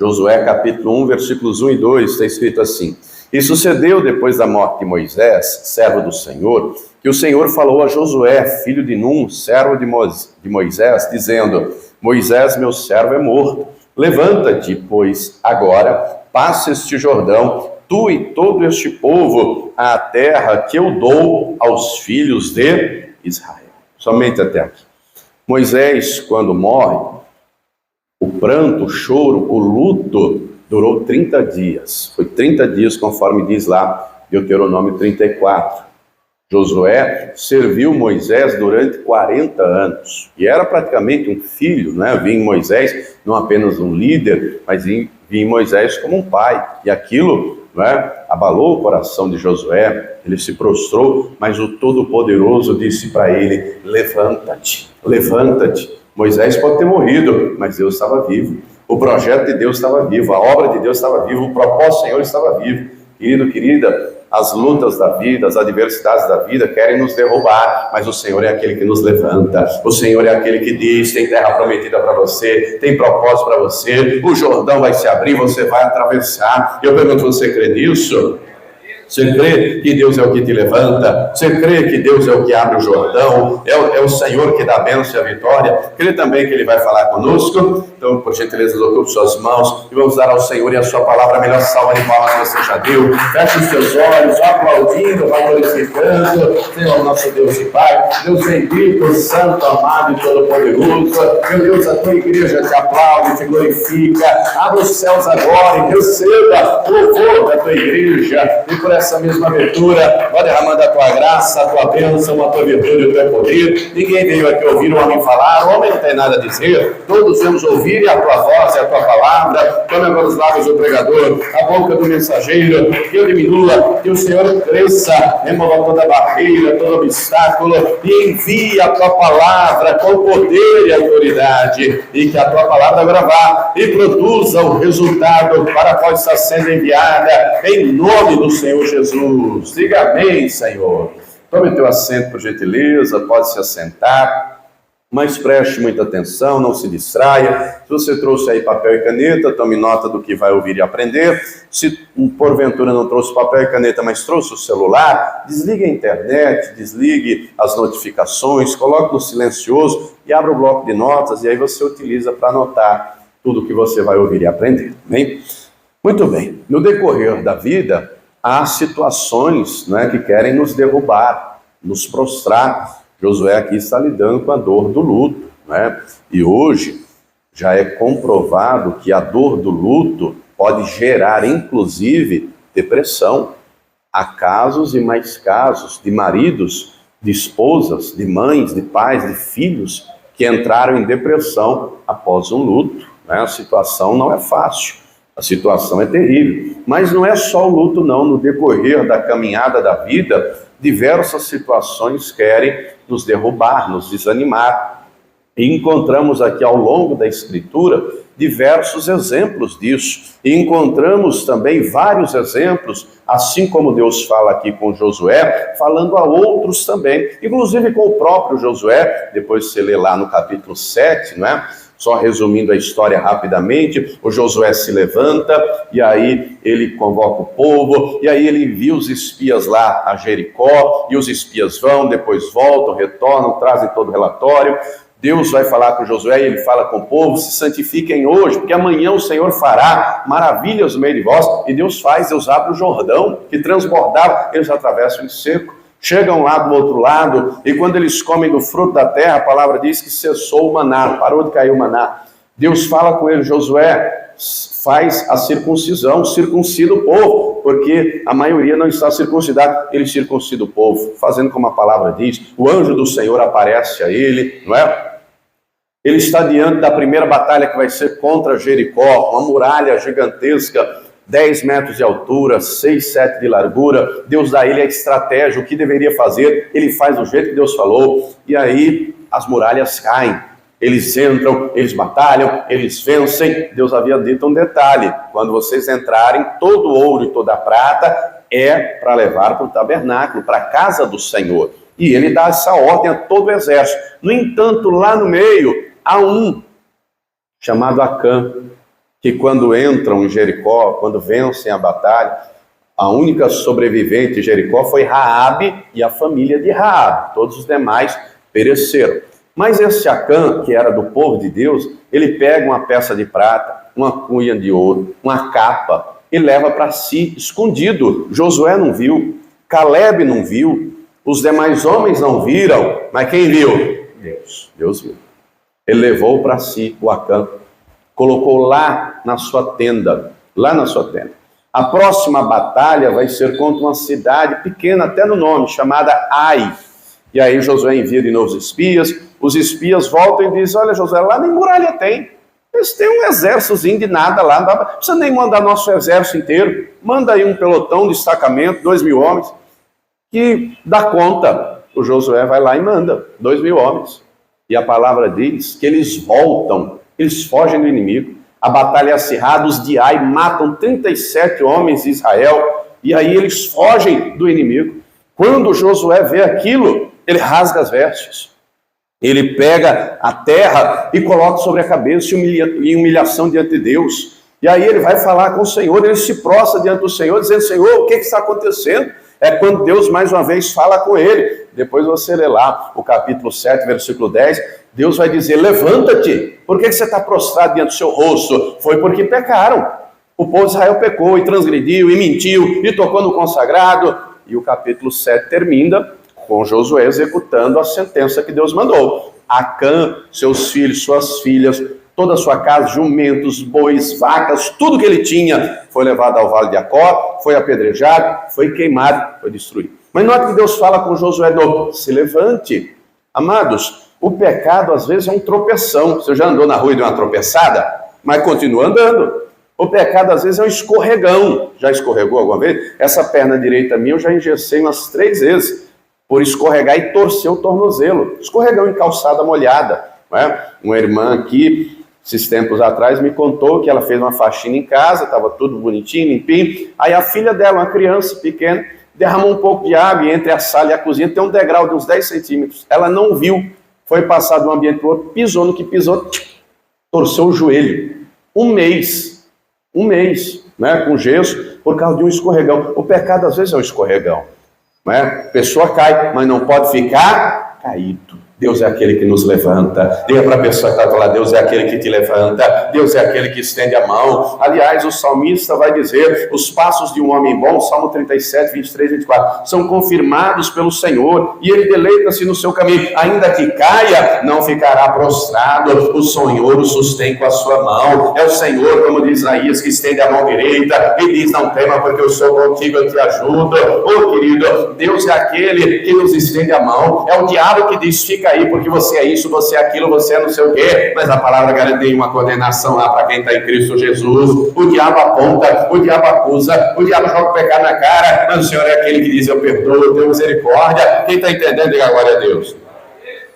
Josué capítulo 1, versículos 1 e 2, está escrito assim: E sucedeu depois da morte de Moisés, servo do Senhor, que o Senhor falou a Josué, filho de Num, servo de Moisés, dizendo: Moisés, meu servo, é morto. Levanta-te, pois, agora, passa este Jordão, tu e todo este povo, à terra que eu dou aos filhos de Israel. Somente até aqui. Moisés, quando morre, o pranto, o choro, o luto durou 30 dias. Foi 30 dias, conforme diz lá Deuteronômio 34. Josué serviu Moisés durante 40 anos. E era praticamente um filho, né? Via em Moisés não apenas um líder, mas via em Moisés como um pai. E aquilo, né, abalou o coração de Josué. Ele se prostrou, mas o Todo-Poderoso disse para ele: levanta-te, levanta-te. Moisés pode ter morrido, mas Deus estava vivo. O projeto de Deus estava vivo, a obra de Deus estava viva, o propósito do Senhor estava vivo. Querido, querida, as lutas da vida, as adversidades da vida querem nos derrubar, mas o Senhor é aquele que nos levanta. O Senhor é aquele que diz: tem terra prometida para você, tem propósito para você, o Jordão vai se abrir, você vai atravessar. Eu pergunto: você crê nisso? Você crê que Deus é o que te levanta? Você crê que Deus é o que abre o Jordão? É o Senhor que dá a bênção e a vitória? Crê também que Ele vai falar conosco? Então, por gentileza, ocupe suas mãos e vamos dar ao Senhor e a sua palavra a melhor salva de palmas que você já deu. Feche os seus olhos, vá aplaudindo, vá glorificando. Senhor, nosso Deus e Pai, Deus bendito, santo, amado e todo-poderoso. Meu Deus, a tua igreja te aplaude, te glorifica. Abra os céus agora e receba o louvor da tua igreja. E por essa mesma abertura, vai derramando a tua graça, a tua bênção, a tua virtude e o teu poder. Ninguém veio aqui ouvir o homem falar, o homem não tem nada a dizer. Todos vamos ouvir a tua voz e a tua palavra. Tome agora os lábios do pregador, a boca do mensageiro, que eu diminua, que o Senhor cresça, remova toda barreira, todo obstáculo, e envie a tua palavra com poder e autoridade, e que a tua palavra agora vá e produza o resultado para qual está sendo enviada, em nome do Senhor Jesus. Diga amém, Senhor. Tome teu assento, por gentileza, pode se assentar. Mas preste muita atenção, não se distraia. Se você trouxe aí papel e caneta, tome nota do que vai ouvir e aprender. Se porventura não trouxe papel e caneta, mas trouxe o celular, desligue a internet, desligue as notificações, coloque no silencioso e abra o bloco de notas, e aí você utiliza para anotar tudo o que você vai ouvir e aprender. Bem? Muito bem. No decorrer da vida, há situações, né, que querem nos derrubar, nos prostrar. Josué aqui está lidando com a dor do luto, né? E hoje já é comprovado que a dor do luto pode gerar, inclusive, depressão. Há casos e mais casos de maridos, de esposas, de mães, de pais, de filhos que entraram em depressão após um luto, né? A situação não é fácil, a situação é terrível. Mas não é só o luto, não. No decorrer da caminhada da vida, diversas situações querem nos derrubar, nos desanimar. E encontramos aqui ao longo da Escritura diversos exemplos disso. E encontramos também vários exemplos, assim como Deus fala aqui com Josué, falando a outros também, inclusive com o próprio Josué. Depois você lê lá no capítulo 7, não é? Só resumindo a história rapidamente, o Josué se levanta, e aí ele convoca o povo, e aí ele envia os espias lá a Jericó, e os espias vão, depois voltam, retornam, trazem todo o relatório. Deus vai falar com Josué, e ele fala com o povo: se santifiquem hoje, porque amanhã o Senhor fará maravilhas no meio de vós. E Deus faz, Deus abre o Jordão, que transbordava, eles atravessam em seco. Chegam lá do outro lado, e quando eles comem do fruto da terra, a palavra diz que cessou o maná, parou de cair o maná. Deus fala com ele: Josué, faz a circuncisão, circuncida o povo, porque a maioria não está circuncidada. Ele circuncida o povo, fazendo como a palavra diz. O anjo do Senhor aparece a ele, não é? Ele está diante da primeira batalha, que vai ser contra Jericó, uma muralha gigantesca, 10 metros de altura, 6, 7 de largura. Deus dá a ele a estratégia, o que deveria fazer. Ele faz do jeito que Deus falou, e aí as muralhas caem. Eles entram, eles batalham, eles vencem. Deus havia dito um detalhe: quando vocês entrarem, todo o ouro e toda a prata é para levar para o tabernáculo, para a casa do Senhor. E ele dá essa ordem a todo o exército. No entanto, lá no meio, há um chamado Acã. que quando entram em Jericó, quando vencem a batalha, a única sobrevivente de Jericó foi Raabe e a família de Raabe. Todos os demais pereceram. Mas esse Acã, que era do povo de Deus, ele pega uma peça de prata, uma cunha de ouro, uma capa e leva para si escondido. Josué não viu, Calebe não viu, os demais homens não viram, mas quem viu? Deus viu. Ele levou para si o Acã, colocou lá na sua tenda, A próxima batalha vai ser contra uma cidade pequena, até no nome, chamada Ai. E aí Josué envia de novo os espias voltam e dizem, olha Josué, lá nem muralha tem. Eles têm um exércitozinho de nada lá, não precisa nem mandar nosso exército inteiro. Manda aí um pelotão, destacamento, 2.000 homens, que dá conta. O Josué vai lá e manda 2.000 homens. E a palavra diz que eles voltam, eles fogem do inimigo. A batalha é acirrada, os de Ai matam 37 homens de Israel, e aí eles fogem do inimigo. Quando Josué vê aquilo, ele rasga as vestes. Ele pega a terra e coloca sobre a cabeça em humilhação diante de Deus. E aí ele vai falar com o Senhor, ele se prostra diante do Senhor, dizendo, Senhor, o que está acontecendo? É quando Deus mais uma vez fala com ele. Depois você lê lá o capítulo 7, versículo 10, Deus vai dizer, levanta-te. Por que você está prostrado diante do seu rosto? Foi porque pecaram. O povo de Israel pecou e transgrediu e mentiu e tocou no consagrado. E o capítulo 7 termina com Josué executando a sentença que Deus mandou. Acã, seus filhos, suas filhas, toda a sua casa, jumentos, bois, vacas, tudo que ele tinha foi levado ao vale de Acor, foi apedrejado, foi queimado, foi destruído. Mas não é que Deus fala com Josué, não, se levante. Amados, o pecado às vezes é um tropeção. Você já andou na rua e deu uma tropeçada? Mas continua andando. O pecado às vezes é um escorregão. Já escorregou alguma vez? Essa perna direita minha eu já engessei umas 3 vezes. Por escorregar e torcer o tornozelo. Escorregão em calçada molhada. Não é? Uma irmã aqui, esses tempos atrás, me contou que ela fez uma faxina em casa, estava tudo bonitinho, limpinho. Aí a filha dela, uma criança pequena, derramou um pouco de água e entre a sala e a cozinha tem um degrau de uns 10 centímetros. Ela não viu, foi passar de um ambiente para o outro, pisou no que pisou, torceu o joelho. Um mês, né, com gesso, por causa de um escorregão. O pecado às vezes é um escorregão. Não é? A pessoa cai, mas não pode ficar caído. Deus é aquele que nos levanta. Diga para a pessoa que está lá, Deus é aquele que te levanta. Deus é aquele que estende a mão. Aliás, o salmista vai dizer, os passos de um homem bom, Salmo 37, 23, 24, são confirmados pelo Senhor, e ele deleita-se no seu caminho. Ainda que caia, não ficará prostrado. O Senhor o sustém com a sua mão. É o Senhor, como diz Isaías, que estende a mão direita e diz, não tema, porque eu sou contigo, eu te ajudo. Ô querido, Deus é aquele que nos estende a mão. É o diabo que diz, fica aí, porque você é isso, você é aquilo, você é não sei o quê, mas a palavra garante uma condenação lá para quem está em Cristo Jesus. O diabo aponta, o diabo acusa, o diabo joga o pecado na cara, mas o Senhor é aquele que diz, eu perdoo, eu tenho misericórdia. Quem está entendendo, diga glória a Deus.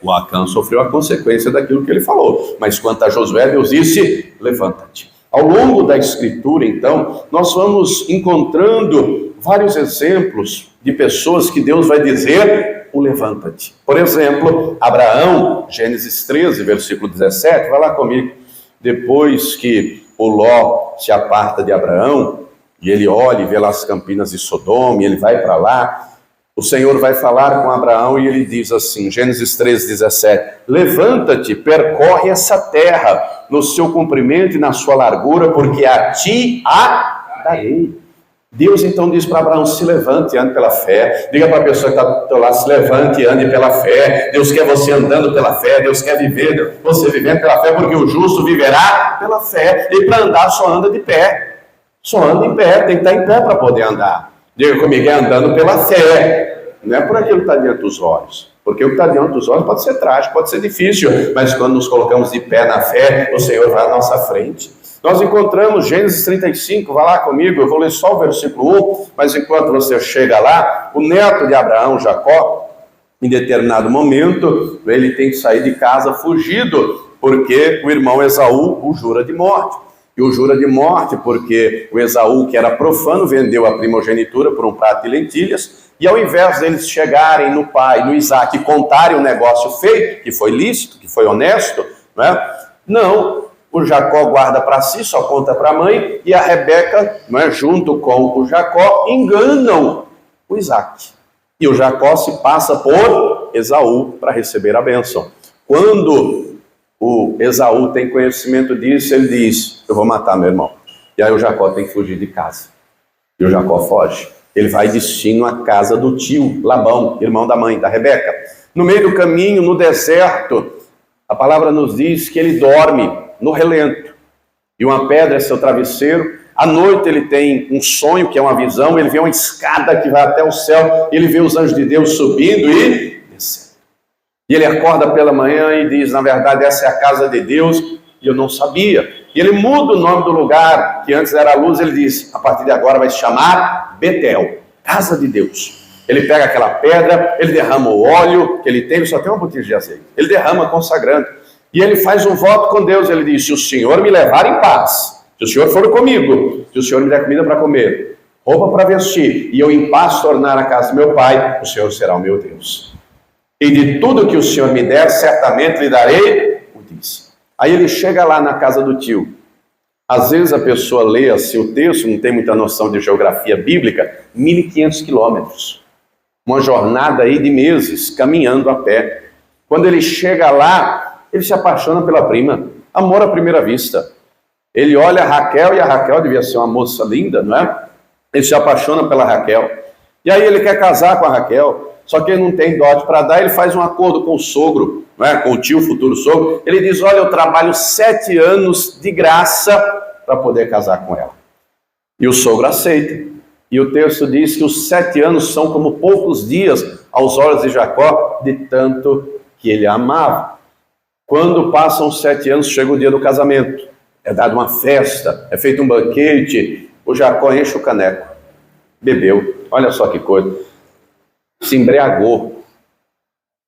O Acã sofreu a consequência daquilo que ele falou, mas quanto a Josué, Deus disse, levanta-te. Ao longo da Escritura, então, nós vamos encontrando vários exemplos de pessoas que Deus vai dizer, o levanta-te. Por exemplo, Abraão, Gênesis 13, versículo 17, vai lá comigo. Depois que o Ló se aparta de Abraão, e ele olha e vê lá as campinas de Sodoma, e ele vai para lá, o Senhor vai falar com Abraão e ele diz assim, Gênesis 13, 17, levanta-te, percorre essa terra, no seu comprimento e na sua largura, porque a ti a darei. Deus então diz para Abraão, se levante e ande pela fé. Diga para a pessoa que está do teu lado, se levante e ande pela fé. Deus quer você andando pela fé, Deus quer viver, você vivendo pela fé, porque o justo viverá pela fé. E para andar só anda de pé. Só anda em pé, tem que estar em pé para poder andar. Diga comigo, é andando pela fé. Não é por aquilo que está diante dos olhos. Porque o que está diante dos olhos pode ser trágico, pode ser difícil. Mas quando nos colocamos de pé na fé, o Senhor vai à nossa frente. Nós encontramos Gênesis 35, vai lá comigo, eu vou ler só o versículo 1, mas enquanto você chega lá, o neto de Abraão, Jacó, em determinado momento, ele tem que sair de casa fugido, porque o irmão Esaú o jura de morte. E o jura de morte porque o Esaú, que era profano, vendeu a primogenitura por um prato de lentilhas, e ao invés deles chegarem no pai, no Isaac, e contarem o negócio feito, que foi lícito, que foi honesto, né? Não. o Jacó guarda para si, só conta para a mãe, e a Rebeca, junto com o Jacó, enganam o Isaac. E o Jacó se passa por Esaú para receber a bênção. Quando o Esaú tem conhecimento disso, ele diz: eu vou matar meu irmão. E aí o Jacó tem que fugir de casa. E o Jacó foge. Ele vai destino à casa do tio Labão, irmão da mãe, da Rebeca. No meio do caminho, no deserto, a palavra nos diz que ele dorme no relento. E uma pedra é seu travesseiro. À noite ele tem um sonho, que é uma visão. Ele vê uma escada que vai até o céu. Ele vê os anjos de Deus subindo e descendo. E ele acorda pela manhã e diz: na verdade, essa é a casa de Deus. E eu não sabia. E ele muda o nome do lugar, que antes era Luz. Ele diz: a partir de agora vai se chamar Betel, casa de Deus. Ele pega aquela pedra, ele derrama o óleo que ele tem, ele só tem uma botija de azeite. Ele derrama consagrando. E ele faz um voto com Deus. Ele diz: se o Senhor me levar em paz, se o Senhor for comigo, se o Senhor me der comida para comer, roupa para vestir, e eu em paz tornar a casa do meu pai, o Senhor será o meu Deus. E de tudo que o Senhor me der, certamente lhe darei o dízimo. Aí ele chega lá na casa do tio. Às vezes a pessoa lê assim o texto, não tem muita noção de geografia bíblica, 1.500 quilômetros. Uma jornada aí de meses, caminhando a pé. Quando ele chega lá, ele se apaixona pela prima. Amor à primeira vista. Ele olha a Raquel, e a Raquel devia ser uma moça linda, não é? Ele se apaixona pela Raquel. E aí ele quer casar com a Raquel, só que ele não tem dote para dar. Ele faz um acordo com o sogro, não é? Com o tio, futuro sogro. Ele diz: olha, eu trabalho 7 anos de graça para poder casar com ela. E o sogro aceita. E o texto diz que os 7 anos são como poucos dias aos olhos de Jacó, de tanto que ele a amava. Quando passam 7 anos, chega o dia do casamento. É dada uma festa, é feito um banquete. O Jacó enche o caneco, bebeu, olha só que coisa, se embriagou.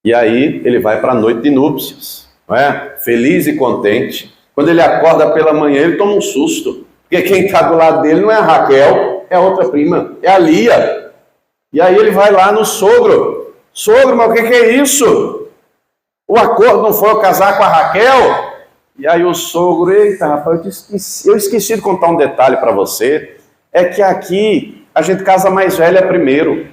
E aí ele vai para a noite de núpcias, não é? Feliz e contente. Quando ele acorda pela manhã, ele toma um susto, porque quem está do lado dele não é a Raquel, é a outra prima, é a Lia. E aí ele vai lá no sogro: sogro, mas o que é isso? O acordo não foi eu casar com a Raquel? E aí o sogro: eita rapaz, eu esqueci de contar um detalhe para você, é que aqui a gente casa mais velha primeiro.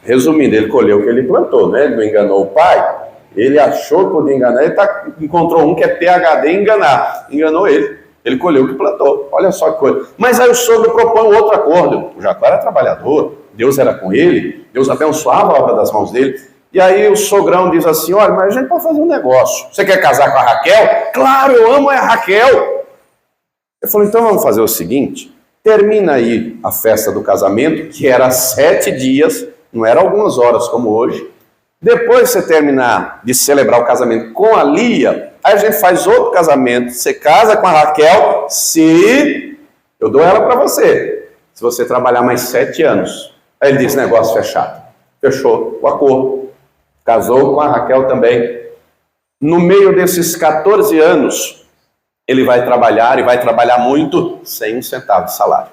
Resumindo, ele colheu o que ele plantou, né? Ele não enganou o pai, ele achou que podia enganar, ele encontrou um que é PhD em enganar, enganou ele colheu o que plantou, olha só que coisa. Mas aí o sogro propõe um outro acordo. O Jacó era trabalhador, Deus era com ele, Deus abençoava a obra das mãos dele. E aí o sogrão diz assim: olha, mas a gente pode fazer um negócio. Você quer casar com a Raquel? Claro, eu amo a Raquel. Ele falou: então vamos fazer o seguinte, termina aí a festa do casamento, que era 7 dias, não era algumas horas como hoje. Depois você terminar de celebrar o casamento com a Lia, aí a gente faz outro casamento, você casa com a Raquel, se eu dou ela para você, se você trabalhar mais 7 anos. Aí ele disse: negócio fechado. Fechou o acordo. Casou com a Raquel também. No meio desses 14 anos, ele vai trabalhar, e vai trabalhar muito, sem um centavo de salário.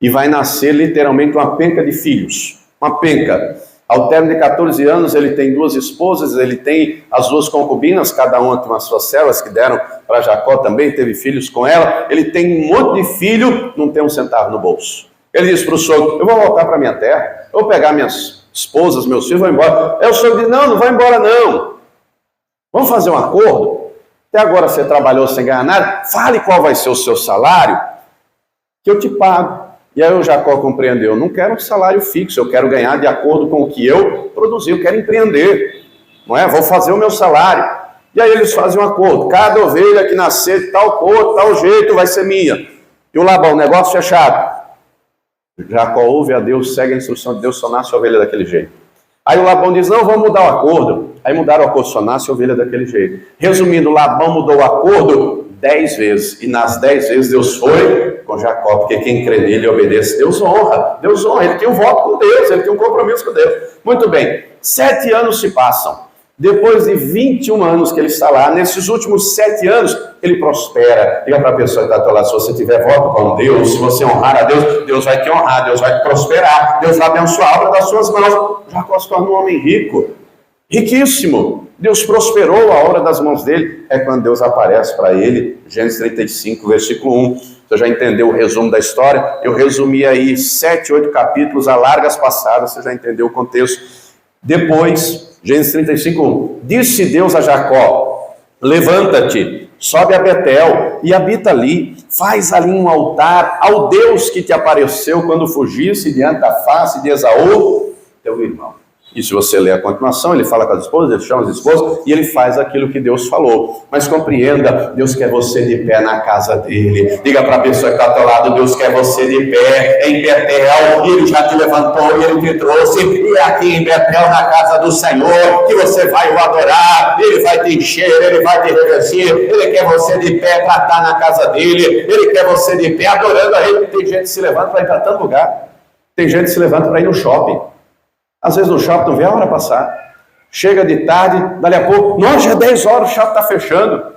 E vai nascer literalmente uma penca de filhos. Uma penca. Ao término de 14 anos, ele tem 2 esposas, ele tem as 2 concubinas, cada uma tem as suas servas que deram para Jacó também, teve filhos com ela. Ele tem um monte de filho, não tem um centavo no bolso. Ele diz para o sogro: eu vou voltar para minha terra, eu vou pegar minhas esposas, meus filhos, vou embora. Aí o sogro diz: não vai embora não. Vamos fazer um acordo? Até agora você trabalhou sem ganhar nada, fale qual vai ser o seu salário, que eu te pago. E aí o Jacó compreendeu: não quero um salário fixo, eu quero ganhar de acordo com o que eu produzi, eu quero empreender, não é? Vou fazer o meu salário. E aí eles fazem um acordo: cada ovelha que nascer de tal cor, tal jeito, vai ser minha. E o Labão: negócio fechado. Jacó ouve a Deus, segue a instrução de Deus, só nasce a ovelha daquele jeito. Aí o Labão diz: não, vamos mudar o acordo. Aí mudaram o acordo, só nasce a ovelha daquele jeito. Resumindo, o Labão mudou o acordo 10 vezes. E nas 10 vezes Deus foi com Jacó, porque quem crê nele e obedece, Deus honra. Deus honra, ele tem um voto com Deus, ele tem um compromisso com Deus. Muito bem, 7 anos se passam. Depois de 21 anos que ele está lá, nesses últimos 7 anos, ele prospera. Diga para a pessoa que está ao teu lado: se você tiver voto com Deus, se você honrar a Deus, Deus vai te honrar, Deus vai te prosperar, Deus vai abençoar a obra das suas mãos. Jacó se torna um homem rico. riquíssimo. Deus prosperou a obra das mãos dele. É quando Deus aparece para ele, Gênesis 35, versículo 1. Você já entendeu o resumo da história? Eu resumi aí 7, 8 capítulos a largas passadas, você já entendeu o contexto. Depois, Gênesis 35, 1. Disse Deus a Jacó: levanta-te, sobe a Betel e habita ali. Faz ali um altar ao Deus que te apareceu quando fugisse diante da face de Esaú, teu irmão. E se você ler a continuação, ele fala com as esposas, ele chama as esposas e ele faz aquilo que Deus falou. Mas compreenda, Deus quer você de pé na casa dele. Diga para a pessoa que está ao teu lado: Deus quer você de pé em Betel. Ele já te levantou e ele te trouxe. E é aqui em Betel, na casa do Senhor, que você vai o adorar. Ele vai te encher, ele vai te revestir. Ele quer você de pé para estar na casa dele. Ele quer você de pé adorando a ele. Tem gente que se levanta para ir para tanto lugar. Tem gente que se levanta para ir no shopping. Às vezes no shopping não vê a hora passar. Chega de tarde, dali a pouco, nossa, já é 10 horas, o shopping está fechando.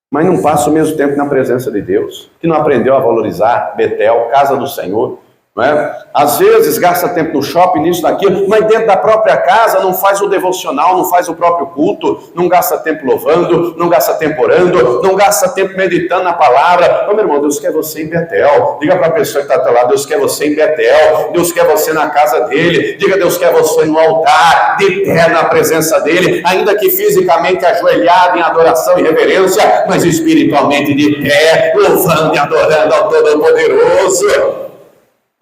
Mas não passa o mesmo tempo na presença de Deus, que não aprendeu a valorizar Betel, casa do Senhor. Não é? Às vezes gasta tempo no shopping, nisso, naquilo, mas dentro da própria casa não faz o devocional, não faz o próprio culto, não gasta tempo louvando, não gasta tempo orando, não gasta tempo meditando na palavra. Ô meu irmão, Deus quer você em Betel. Diga para a pessoa que está ao teu lado: Deus quer você em Betel. Deus quer você na casa dele. Diga: Deus quer você no altar, de pé na presença dele, ainda que fisicamente ajoelhado em adoração e reverência, mas espiritualmente de pé, louvando e adorando ao Todo-Poderoso.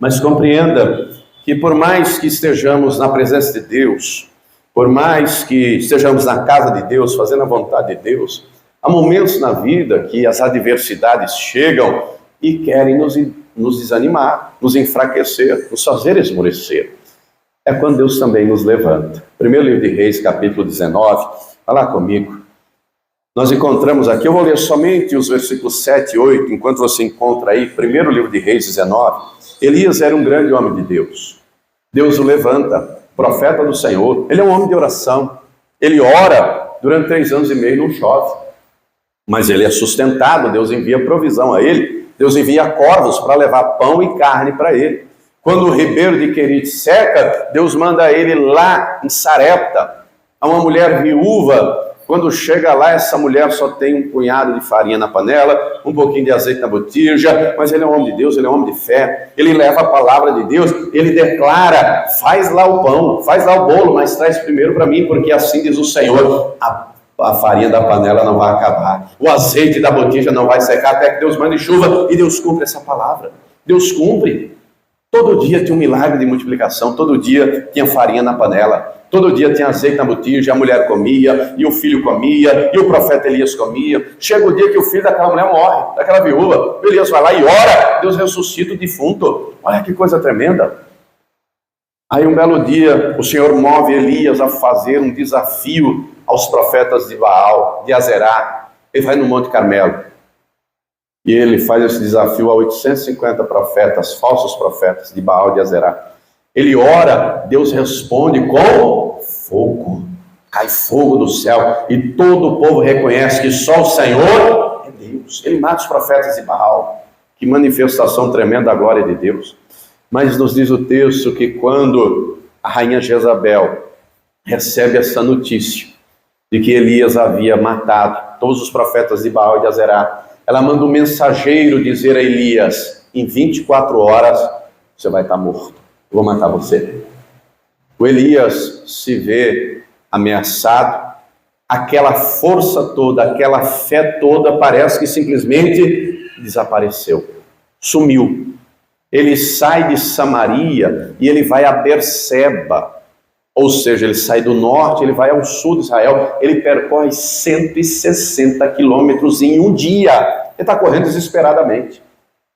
Mas compreenda que por mais que estejamos na presença de Deus, por mais que estejamos na casa de Deus, fazendo a vontade de Deus, há momentos na vida que as adversidades chegam e querem nos desanimar, nos enfraquecer, nos fazer esmorecer. É quando Deus também nos levanta. Primeiro livro de Reis, capítulo 19, vai lá comigo. Nós encontramos aqui, eu vou ler somente os versículos 7 e 8, enquanto você encontra aí, primeiro livro de Reis 19. Elias era um grande homem de Deus. Deus o levanta, profeta do Senhor. Ele é um homem de oração. Ele ora durante 3 anos e meio, não chove. Mas ele é sustentado, Deus envia provisão a ele. Deus envia corvos para levar pão e carne para ele. Quando o ribeiro de Querite seca, Deus manda ele lá em Sarepta, a uma mulher viúva. Quando chega lá, essa mulher só tem um punhado de farinha na panela, um pouquinho de azeite na botija, mas ele é um homem de Deus, ele é um homem de fé, ele leva a palavra de Deus, ele declara: faz lá o pão, faz lá o bolo, mas traz primeiro para mim, porque assim diz o Senhor, a farinha da panela não vai acabar, o azeite da botija não vai secar, até que Deus mande chuva, e Deus cumpre essa palavra. Deus cumpre. Todo dia tinha um milagre de multiplicação, todo dia tinha farinha na panela, todo dia tinha azeite na botija, a mulher comia, e o filho comia, e o profeta Elias comia. Chega o dia que o filho daquela mulher morre, daquela viúva, Elias vai lá e ora, Deus ressuscita o defunto. Olha que coisa tremenda. Aí um belo dia, o Senhor move Elias a fazer um desafio aos profetas de Baal, de Azerá. Ele vai no Monte Carmelo. E ele faz esse desafio a 850 profetas, falsos profetas de Baal de Azerá. Ele ora, Deus responde com fogo. Cai fogo do céu e todo o povo reconhece que só o Senhor é Deus. Ele mata os profetas de Baal. Que manifestação tremenda da glória de Deus. Mas nos diz o texto que quando a rainha Jezabel recebe essa notícia de que Elias havia matado todos os profetas de Baal e de Azerá, ela manda um mensageiro dizer a Elias: em 24 horas você vai estar morto, eu vou matar você. O Elias se vê ameaçado, aquela força toda, aquela fé toda parece que simplesmente desapareceu, sumiu. Ele sai de Samaria e ele vai a Berseba, ou seja, ele sai do norte, ele vai ao sul de Israel, ele percorre 160 quilômetros em um dia. Ele está correndo desesperadamente.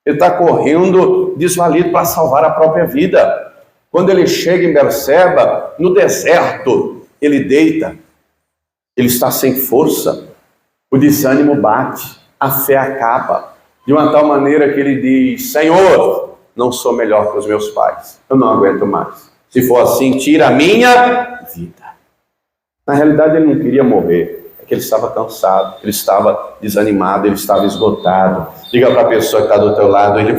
Ele está correndo desvalido para salvar a própria vida. Quando ele chega em Berseba, no deserto, ele deita. Ele está sem força. O desânimo bate. A fé acaba. De uma tal maneira que ele diz: Senhor, não sou melhor que os meus pais. Eu não aguento mais. Se for assim, tira a minha vida. Na realidade, ele não queria morrer. É que ele estava cansado, ele estava desanimado, ele estava esgotado. Diga para a pessoa que está do teu lado, ele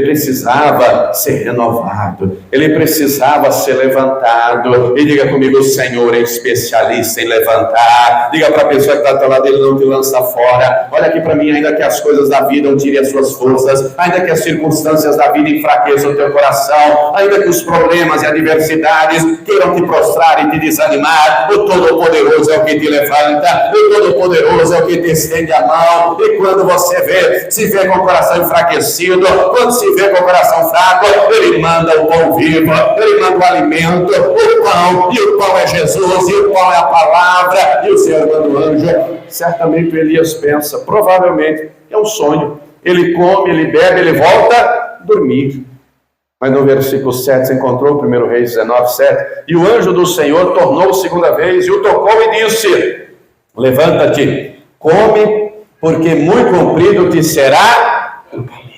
precisava ser renovado, ele precisava ser levantado. E diga comigo, o Senhor é especialista em levantar. Diga para a pessoa que está do teu lado, ele não te lança fora. Olha aqui para mim, ainda que as coisas da vida não tirem as suas forças, ainda que as circunstâncias da vida enfraqueçam o teu coração, ainda que os problemas e adversidades queiram te prostrar e te desanimar, o Todo-Poderoso é o que te levanta, o Todo-Poderoso é o que te estende a mão. E quando você se vê com o coração enfraquecido, quando se vê com o coração fraco, ele manda o pão vivo, ele manda o alimento, o pão, e o pão é Jesus, e o pão é a palavra, e o Senhor manda o anjo. Certamente Elias pensa, provavelmente é um sonho, ele come, ele bebe, ele volta a dormir. Mas no versículo 7 se encontrou, 1 Reis 19, 7, e o anjo do Senhor tornou segunda vez, e o tocou e disse, levanta-te, come, porque muito comprido te será o caminho.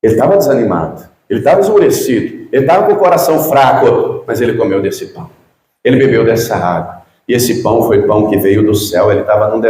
Ele estava desanimado, ele estava esmurecido, ele estava com o coração fraco, mas ele comeu desse pão, ele bebeu dessa água, e esse pão foi pão que veio do céu. Ele estava num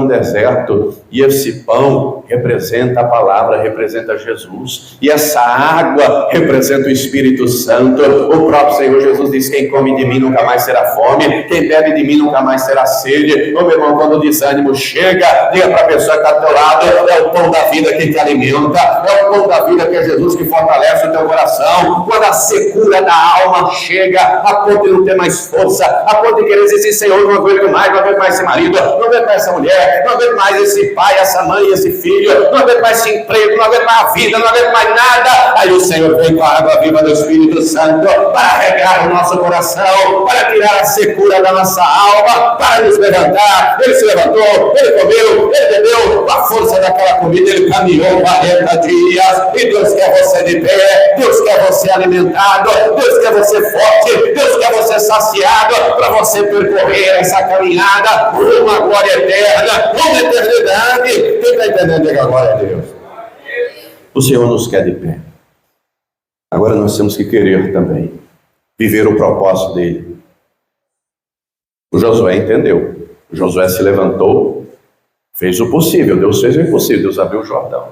deserto, e esse pão representa a palavra, representa Jesus, e essa água representa o Espírito Santo. O próprio Senhor Jesus diz, quem come de mim nunca mais terá fome, quem bebe de mim nunca mais terá sede. Ô meu irmão, quando o desânimo chega, diga para a pessoa que está do teu lado, é o pão da vida que te alimenta, é o pão da vida que é Jesus que fortalece o teu coração. Quando a secura da alma chega, a ponto de não ter mais força, a ponto de querer dizer, Senhor, não aguento mais, não aguento mais esse marido, não aguento mais essa mulher, não aguento mais esse pai, essa mãe, esse filho, não aguento mais esse emprego, não aguento mais a vida, não aguento mais nada. Aí o Senhor vem com a água viva do Espírito Santo para regar o nosso coração, para tirar a secura da nossa alma, para nos levantar. Ele se levantou, ele comeu, ele bebeu, a força daquela comida, ele caminhou 40 dias, e Deus quer você de pé, Deus quer você alimentado, Deus quer você forte, Deus quer você saciado, para você percorrer essa caminhada rumo à glória eterna, rumo à eternidade. Quem está entendendo? Diga glória a Deus. O Senhor nos quer de pé. Agora nós temos que querer também viver o propósito dele. O Josué entendeu. O Josué se levantou, fez o possível. Deus fez o impossível. Deus abriu o Jordão.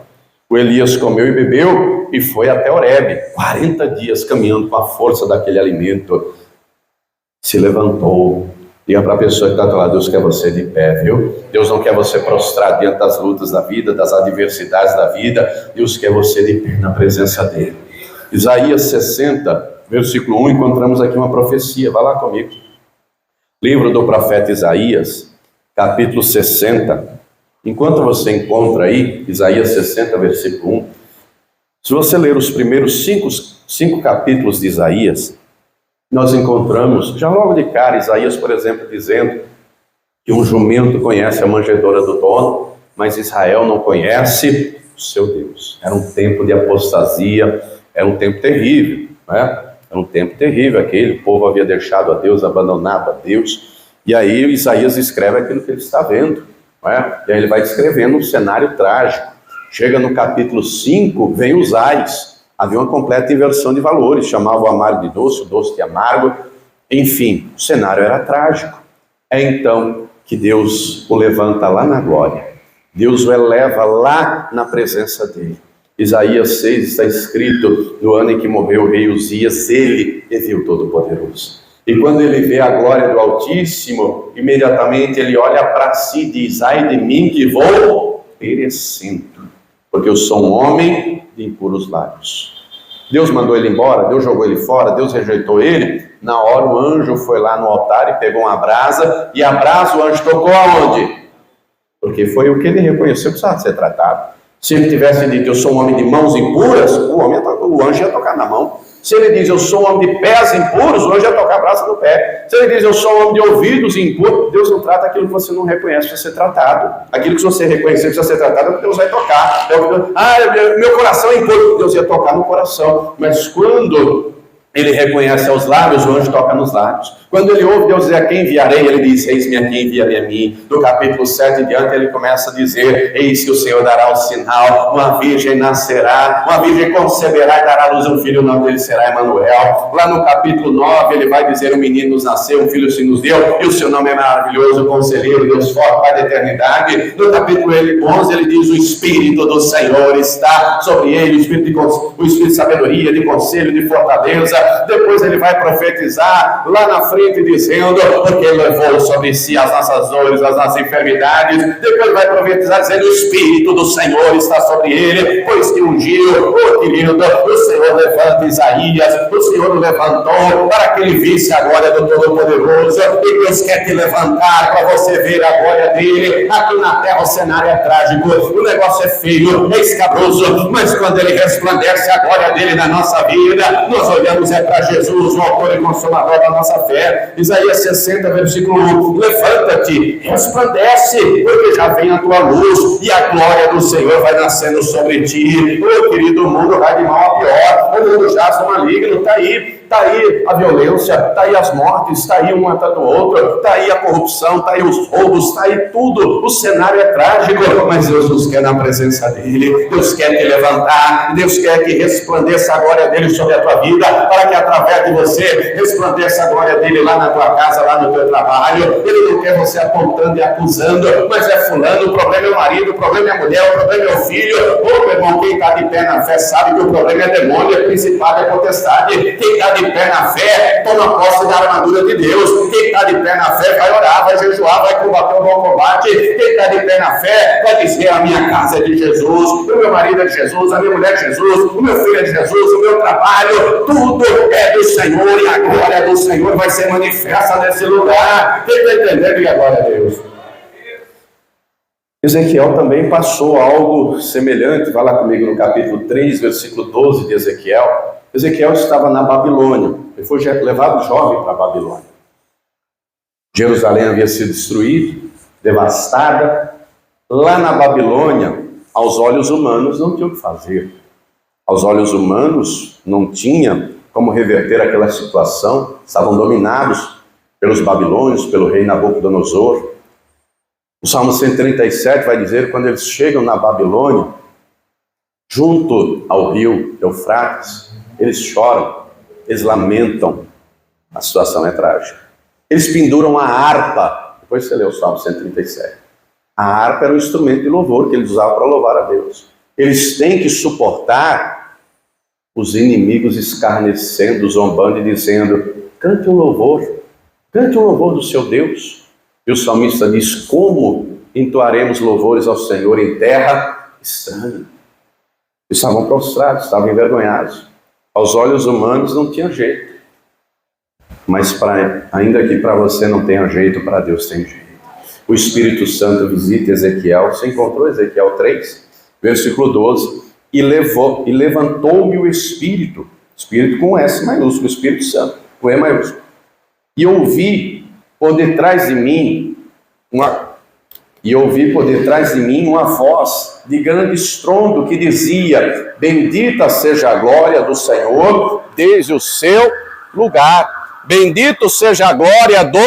O Elias comeu e bebeu e foi até Horebe. 40 dias caminhando com a força daquele alimento. Se levantou. Diga para a pessoa que está do lado, Deus quer você de pé, viu? Deus não quer você prostrado diante das lutas da vida, das adversidades da vida. Deus quer você de pé na presença dele. Isaías 60, versículo 1, encontramos aqui uma profecia. Vai lá comigo. Livro do profeta Isaías, capítulo 60. Enquanto você encontra aí, Isaías 60, versículo 1, se você ler os primeiros cinco capítulos de Isaías, nós encontramos, já logo de cara, Isaías, por exemplo, dizendo que um jumento conhece a manjedoura do dono, mas Israel não conhece o seu Deus. Era um tempo de apostasia, era um tempo terrível, né? Era um tempo terrível, aquele povo havia deixado a Deus, abandonado a Deus, e aí Isaías escreve aquilo que ele está vendo, né? E aí ele vai descrevendo um cenário trágico. Chega no capítulo 5, vem os ais. Havia uma completa inversão de valores, chamavam o amargo de doce, o doce de amargo, enfim, o cenário era trágico. É então que Deus o levanta lá na glória, Deus o eleva lá na presença dele. Isaías 6 está escrito, no ano em que morreu o rei Uzias, ele viu o Todo-Poderoso. E quando ele vê a glória do Altíssimo, imediatamente ele olha para si e diz, ai de mim que vou perecendo, porque eu sou um homem de impuros lábios. Deus mandou ele embora, Deus jogou ele fora, Deus rejeitou ele. Na hora o anjo foi lá no altar e pegou uma brasa, e a brasa o anjo tocou aonde? Porque foi o que ele reconheceu que precisava ser tratado. Se ele tivesse dito, eu sou um homem de mãos impuras, o anjo ia tocar na mão. Se ele diz, eu sou um homem de pés impuros, o anjo ia tocar a brasa no pé. Se ele diz, eu sou um homem de ouvidos impuros, Deus não trata aquilo que você não reconhece para ser tratado. Aquilo que você reconhecer precisa ser tratado, é o que Deus vai tocar. Meu coração é impuro, Deus ia tocar no coração. Mas quando ele reconhece aos lábios, o anjo toca nos lábios. Quando ele ouve Deus dizer: a quem enviarei? Ele diz: eis-me aqui, enviarei a mim. Do capítulo 7 em diante, ele começa a dizer: eis que o Senhor dará o sinal, uma virgem nascerá, uma virgem conceberá e dará à luz um filho, o nome dele será Emanuel. Lá no capítulo 9, ele vai dizer: um menino nos nasceu, um filho se nos deu, e o seu nome é maravilhoso, conselheiro, Deus forte, Pai da eternidade. No capítulo 11, ele diz: o Espírito do Senhor está sobre ele, o Espírito de sabedoria, de conselho, de fortaleza. Depois ele vai profetizar lá na frente, dizendo: porque ele levou sobre si as nossas dores, as nossas enfermidades. Depois vai profetizar dizendo: o Espírito do Senhor está sobre ele, pois que ungiu, querido, o Senhor levanta Isaías, o Senhor o levantou para que ele visse a glória do Todo-Poderoso, e Deus quer te levantar para você ver a glória dele. Aqui na terra o cenário é trágico, o negócio é feio, é escabroso, mas quando ele resplandece a glória dele na nossa vida, nós olhamos para Jesus, o autor e consumador da nossa fé. Isaías 60, versículo 1: levanta-te, resplandece, porque já vem a tua luz, e a glória do Senhor vai nascendo sobre ti. Meu querido, o mundo vai de mal a pior, o mundo jaz no maligno. Está aí a violência, está aí as mortes, está aí um atrás do outro, está aí a corrupção, está aí os roubos, está aí tudo. O cenário é trágico, mas Deus nos quer na presença dele. Deus quer te levantar, Deus quer que resplandeça a glória dele sobre a tua vida, para que através de você resplandeça a glória dele lá na tua casa, lá no teu trabalho. Ele não quer você apontando e acusando, mas é fulano, o problema é o marido, o problema é a mulher, o problema é o filho. Ô, meu irmão, quem está de pé na fé sabe que o problema é demônio, é principado, é potestade. Quem está de pé na fé, toma posse da armadura de Deus. Quem está de pé na fé vai orar, vai jejuar, vai combater o bom combate. Quem está de pé na fé vai dizer: a minha casa é de Jesus, o meu marido é de Jesus, a minha mulher é de Jesus, o meu filho é de Jesus, o meu trabalho, tudo é do Senhor, e a glória do Senhor vai ser manifesta nesse lugar. Quem está entendendo? E a glória a Deus. Ezequiel também passou algo semelhante. Vai lá comigo no capítulo 3, versículo 12 de Ezequiel. Ezequiel estava na Babilônia, ele foi levado jovem para a Babilônia. Jerusalém havia sido destruída, devastada. Lá na Babilônia, aos olhos humanos, não tinha o que fazer. Aos olhos humanos, não tinha como reverter aquela situação. Estavam dominados pelos babilônios, pelo rei Nabucodonosor. O Salmo 137 vai dizer: quando eles chegam na Babilônia, junto ao rio Eufrates, eles choram, eles lamentam. A situação é trágica. Eles penduram a harpa. Depois você lê o Salmo 137. A harpa era um instrumento de louvor que eles usavam para louvar a Deus. Eles têm que suportar os inimigos escarnecendo, zombando e dizendo: cante um louvor do seu Deus. E o salmista diz: como entoaremos louvores ao Senhor em terra estranha? Estavam prostrados, estavam envergonhados. Aos olhos humanos não tinha jeito. Mas ainda que para você não tenha jeito, para Deus tem jeito. O Espírito Santo visita Ezequiel. Você encontrou Ezequiel 3, versículo 12. E levantou-me o Espírito com S maiúsculo, Espírito Santo, com E maiúsculo. E ouvi por detrás de mim uma voz de grande estrondo que dizia: bendita seja a glória do Senhor desde o seu lugar. Bendito seja a glória do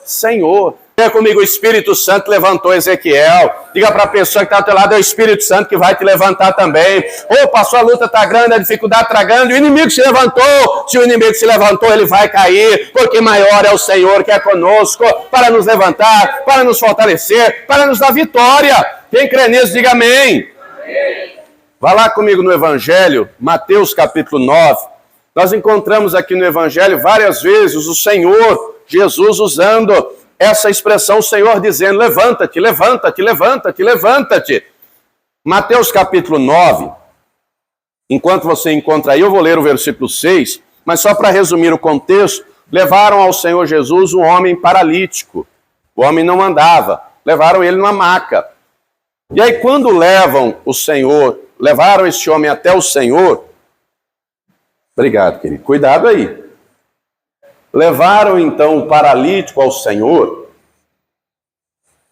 Senhor. Diga comigo: o Espírito Santo levantou Ezequiel. Diga para a pessoa que está ao teu lado: é o Espírito Santo que vai te levantar também. Opa, a sua luta está grande, a dificuldade está grande, o inimigo se levantou. Se o inimigo se levantou, ele vai cair, porque maior é o Senhor que é conosco, para nos levantar, para nos fortalecer, para nos dar vitória. Quem crê nisso, diga amém. Vá lá comigo no Evangelho, Mateus capítulo 9. Nós encontramos aqui no Evangelho várias vezes o Senhor Jesus usando essa expressão, o Senhor dizendo: levanta-te, levanta-te, levanta-te, levanta-te. Mateus capítulo 9, enquanto você encontra aí, eu vou ler o versículo 6, mas só para resumir o contexto: levaram ao Senhor Jesus um homem paralítico. O homem não andava, levaram ele numa maca. E aí quando levaram esse homem até o Senhor, obrigado, querido, cuidado aí. Levaram então o paralítico ao Senhor.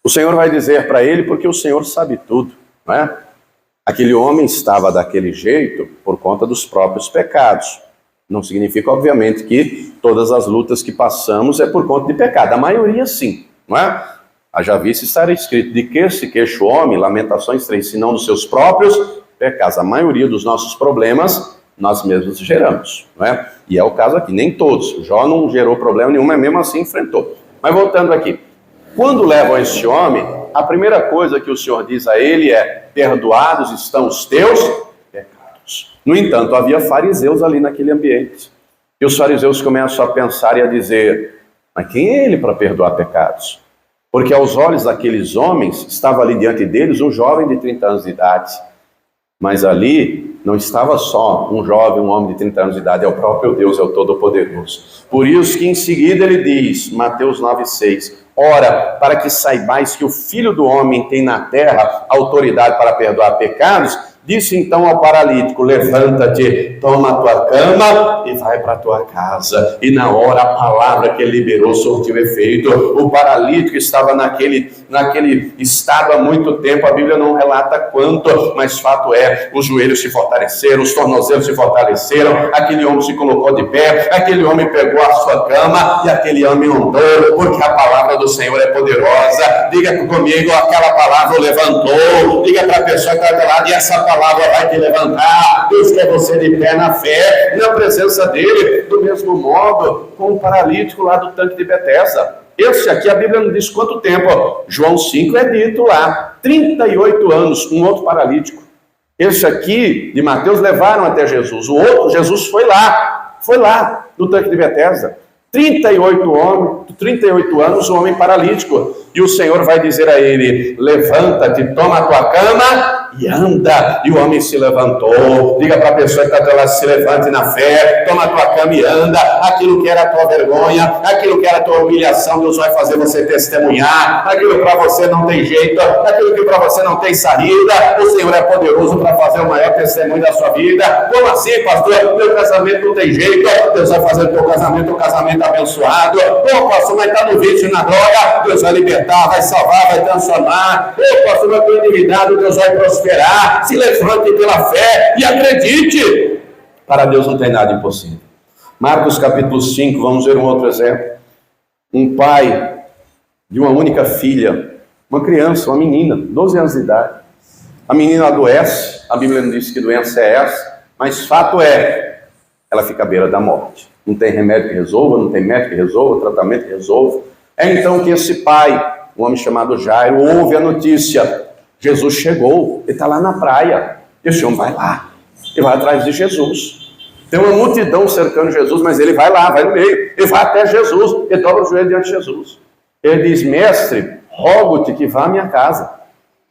O Senhor vai dizer para ele, porque o Senhor sabe tudo, não é? Aquele homem estava daquele jeito por conta dos próprios pecados. Não significa, obviamente, que todas as lutas que passamos é por conta de pecado. A maioria sim, não é? Haja visto estar escrito, de que se queixa o homem, Lamentações 3, senão dos seus próprios pecados. A maioria dos nossos problemas nós mesmos geramos, não é? E é o caso aqui, nem todos. Jó não gerou problema nenhum, mas mesmo assim enfrentou. Mas voltando aqui, quando levam esse homem, a primeira coisa que o Senhor diz a ele é: perdoados estão os teus pecados. No entanto, havia fariseus ali naquele ambiente. E os fariseus começam a pensar e a dizer: mas quem é ele para perdoar pecados? Porque aos olhos daqueles homens, estava ali diante deles um jovem de 30 anos de idade. Mas ali não estava só um jovem, um homem de 30 anos de idade, é o próprio Deus, é o Todo-Poderoso. Por isso que em seguida ele diz, Mateus 9,6, ora, para que saibais que o Filho do Homem tem na terra autoridade para perdoar pecados, disse então ao paralítico: levanta-te, toma a tua cama e vai para a tua casa. E na hora a palavra que ele liberou surtiu efeito. O paralítico estava naquele estado há muito tempo, a Bíblia não relata quanto, mas fato é, os joelhos se fortaleceram, os tornozelos se fortaleceram, aquele homem se colocou de pé, aquele homem pegou a sua cama e aquele homem andou, porque a palavra do Senhor é poderosa. Diga comigo, aquela palavra o levantou. Diga para a pessoa que está do lado, e essa palavra vai te levantar. Deus quer você de pé na fé, na presença dele. Do mesmo modo com o paralítico lá do tanque de Betesda. Esse aqui a Bíblia não diz quanto tempo. João 5 é dito lá, 38 anos, um outro paralítico. Esse aqui de Mateus levaram até Jesus. O outro, Jesus foi lá no tanque de Betesda. 38 anos, um homem paralítico. E o Senhor vai dizer a ele: levanta-te, toma a tua cama e anda. E o homem se levantou. Diga para a pessoa que está lá: se levante na fé, toma a tua cama e anda. Aquilo que era a tua vergonha, aquilo que era a tua humilhação, Deus vai fazer você testemunhar. Aquilo que para você não tem jeito, aquilo que para você não tem saída, o Senhor é poderoso para fazer o maior testemunho da sua vida. Como assim, pastor? Meu casamento não tem jeito. Deus vai fazer o teu casamento um casamento abençoado. Ô, pastor, mas está no vício, na droga, Deus vai libertar, vai salvar, vai transformar. Ô, pastor, mas estou endividado, Deus vai prosperar. Se levante pela fé e acredite. Para Deus não tem nada impossível. Marcos capítulo 5, vamos ver um outro exemplo. Um pai de uma única filha, uma criança, uma menina, 12 anos de idade. A menina adoece, a Bíblia não diz que doença é essa, mas fato é, ela fica à beira da morte. Não tem remédio que resolva, não tem médico que resolva, tratamento que resolva. É então que esse pai, um homem chamado Jairo, ouve a notícia: Jesus chegou, ele está lá na praia. Esse homem vai lá, ele vai atrás de Jesus. Tem uma multidão cercando Jesus, mas ele vai lá, vai no meio, ele vai até Jesus, ele dobra o joelho diante de Jesus. Ele diz: mestre, rogo-te que vá à minha casa,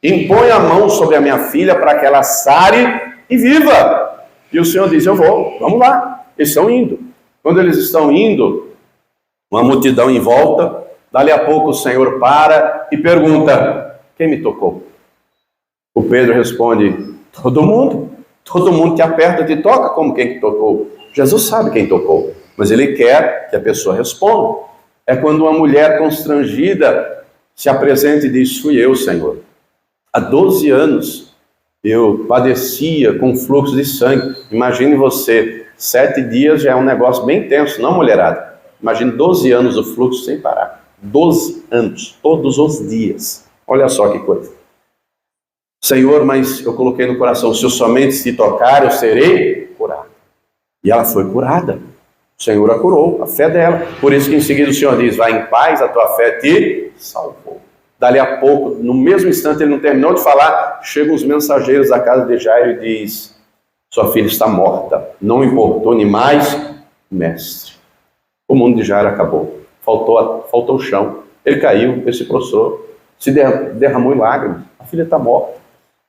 impõe a mão sobre a minha filha para que ela sare e viva. E o Senhor diz: eu vou, vamos lá. Eles estão indo. Quando eles estão indo, uma multidão em volta, dali a pouco o Senhor para e pergunta: quem me tocou? O Pedro responde: todo mundo. Todo mundo te aperta, te toca como quem te tocou. Jesus sabe quem tocou, mas ele quer que a pessoa responda. É quando uma mulher constrangida se apresenta e diz: fui eu, Senhor. Há 12 anos eu padecia com fluxo de sangue. Imagine você, 7 dias já é um negócio bem tenso, não, mulherada? Imagine 12 anos o fluxo sem parar. 12 anos, todos os dias. Olha só que coisa. Senhor, mas eu coloquei no coração: se eu somente se tocar, eu serei curado. E ela foi curada. O Senhor a curou, a fé dela. Por isso que em seguida o Senhor diz: vai em paz, a tua fé te salvou. Dali a pouco, no mesmo instante, ele não terminou de falar, chegam os mensageiros da casa de Jairo e diz: sua filha está morta, não importune mais, mestre. O mundo de Jairo acabou, faltou o chão, ele caiu, ele se prostrou, se derramou em lágrimas, a filha está morta.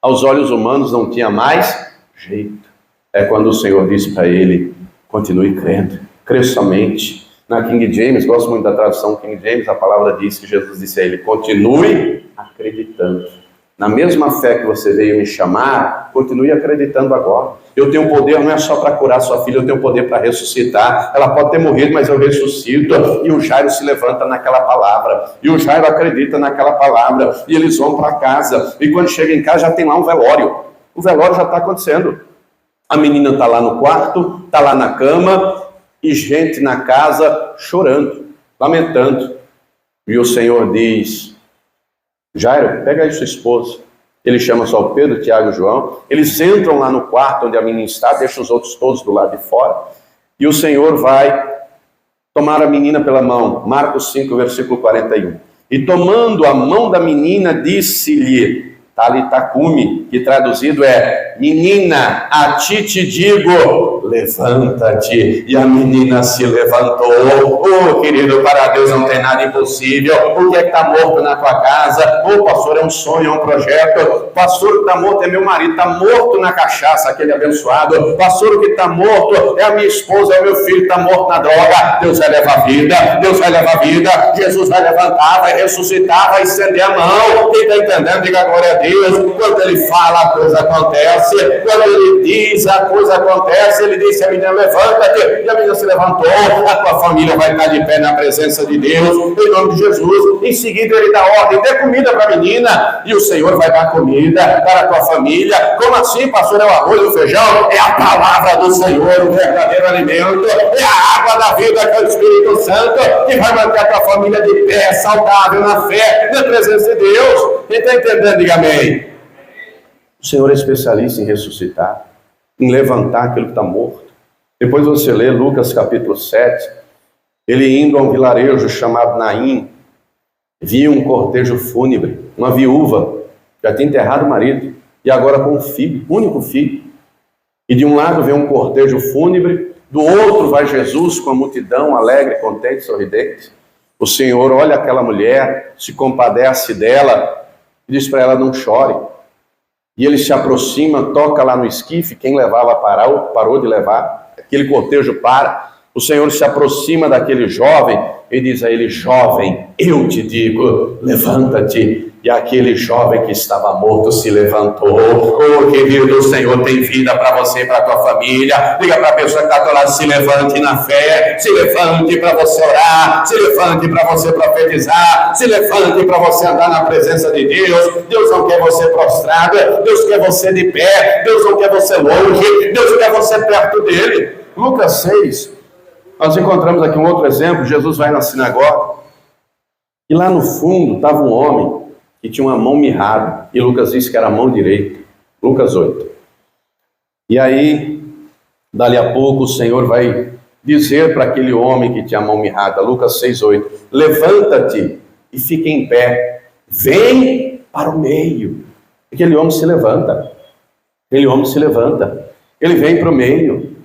Aos olhos humanos não tinha mais jeito. É quando o Senhor disse para ele: continue crendo, crê somente. Na King James, gosto muito da tradução King James, a palavra diz que Jesus disse a ele: continue acreditando. Na mesma fé que você veio me chamar, continue acreditando agora. Eu tenho poder, não é só para curar sua filha, eu tenho poder para ressuscitar. Ela pode ter morrido, mas eu ressuscito. E o Jairo se levanta naquela palavra. E o Jairo acredita naquela palavra. E eles vão para casa. E quando chega em casa, já tem lá um velório. O velório já está acontecendo. A menina está lá no quarto, está lá na cama. e gente na casa chorando, lamentando. E o Senhor diz: Jairo, pega aí sua esposa. Ele chama só o Pedro, Tiago e João. Eles entram lá no quarto onde a menina está, deixa os outros todos do lado de fora. E o Senhor vai tomar a menina pela mão. Marcos 5, versículo 41. E tomando a mão da menina, disse-lhe, Talita cumi, que traduzido é: menina, a ti te digo, levanta-te. E a menina se levantou. Oh, querido, para Deus não tem nada impossível. O que é que está morto na tua casa? Oh, pastor, é um sonho, é um projeto. Pastor, o que está morto é meu marido, está morto na cachaça, aquele abençoado. Pastor, o que está morto é a minha esposa, é o meu filho, está morto na droga. Deus vai levar vida, Deus vai levar vida. Jesus vai levantar, vai ressuscitar, vai estender a mão. Quem está entendendo, diga glória a Deus. Quando ele fala, a coisa acontece. Quando ele diz, a coisa acontece. Ele disse a menina: levanta-te. E a menina se levantou. A tua família vai estar de pé na presença de Deus, em nome de Jesus. Em seguida ele dá ordem: dê comida para a menina. E o Senhor vai dar comida para a tua família. Como assim, pastor? É o arroz e o feijão? É a palavra do Senhor, o verdadeiro alimento. É a água da vida, que é o Espírito Santo, que vai manter a tua família de pé, saudável na fé, na presença de Deus. Quem está entendendo, diga amém. O Senhor é especialista em ressuscitar, em levantar aquilo que está morto. Depois você lê Lucas capítulo 7, ele indo a um vilarejo chamado Naim, via um cortejo fúnebre, uma viúva, já tinha enterrado o marido, e agora com um filho, único filho. E de um lado vem um cortejo fúnebre, do outro vai Jesus com a multidão, alegre, contente, sorridente. O Senhor olha aquela mulher, se compadece dela, e diz para ela: não chore. E ele se aproxima, toca lá no esquife, quem levava parou de levar, aquele cortejo para. O Senhor se aproxima daquele jovem e diz a ele: jovem, eu te digo, levanta-te. E aquele jovem que estava morto se levantou. Oh, querido, o Senhor tem vida para você e para a tua família. Diga para a pessoa que está do lado: se levante na fé, se levante para você orar, se levante para você profetizar, se levante para você andar na presença de Deus. Deus não quer você prostrado, Deus quer você de pé, Deus não quer você longe, Deus quer você perto dele. Lucas 6, nós encontramos aqui um outro exemplo. Jesus vai na sinagoga e lá no fundo estava um homem que tinha uma mão mirrada, e Lucas disse que era a mão direita. Lucas 8. E aí, dali a pouco, o Senhor vai dizer para aquele homem que tinha a mão mirrada, Lucas 6:8, levanta-te e fica em pé, vem para o meio. Aquele homem se levanta, ele vem para o meio,